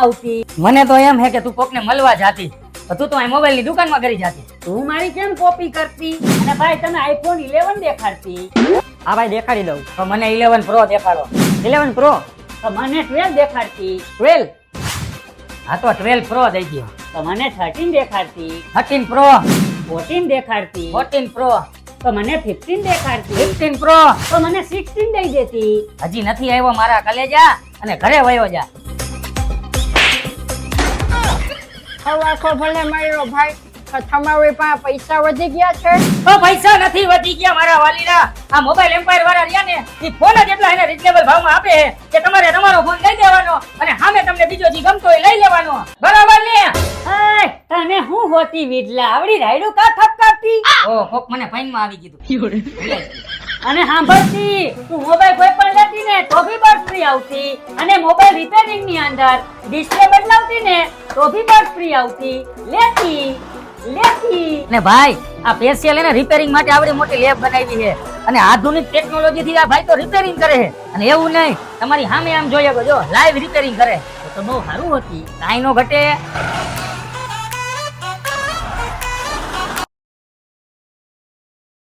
આવતી? મને તો એમ હે કે તું કોકને મળવા જાતી, તો તું તો આ મોબાઈલ ની દુકાનમાં કરી જાતી. તું મારી કેમ કોપી કરતી? અને ભાઈ તને આઈફોન 11 દેખાડતી. હા ભાઈ દેખાડી દઉં. તો મને 11 પ્રો દેખાડો. 11 પ્રો તો મને 12 દેખાડતી. 12. હા તો 12 પ્રો દઈ દો. તો મને 13 દેખાડતી. 13 પ્રો 14 દેખાડતી. 14 પ્રો તો મને 15 દેખાડતી. 15 પ્રો તો મને 16 દઈ દેતી. હજી નથી આવ્યો મારા કલેજા, અને ઘરે વયો જા. આખો ભલે માર્યો ભાઈ, તમારી પાસે પૈસા વધી ગયા છે? તો પૈસા નથી વધી ગયા મારા વાલીડા. આ મોબાઈલ એમ્પાયર વાળા રહ્યા ને, ઈ ફોન જ એટલા એને રીઝનેબલ ભાવમાં આપે છે કે તમારે તમારો ફોન લઈ દેવાનો અને સામે તમને બીજો જે ગમતો હોય લઈ લેવાનો. બરાબર ને? એય, તને હું હોતી વિડલા, આવડી રાયડું કા થપકાપતી? ઓ કોક મને ફાઈનમાં આવી કીધું. અને સાંભળતી, તું મોબાઈલ કોઈ પણ લેતી ને તો બી બર્ડ ફ્રી આવતી, અને મોબાઈલ રિપેરિંગ ની અંદર ડિસ્પ્લે બદલાવતી ને તો બી બર્ડ ફ્રી આવતી. લેતી. ને ભાઈ આ સ્પેશિયલ એને રિપેરિંગ માટે આવડી મોટી લેબ બનાવી છે, અને આધુનિક ટેકનોલોજી થી આ ભાઈ તો રિપેરિંગ કરે છે. અને એવું નહીં, તમારી સામે આમ જોઈએ તો જો લાઈવ રિપેરિંગ કરે. તો બહુ સારું હતી. કાઈ નો ઘટે.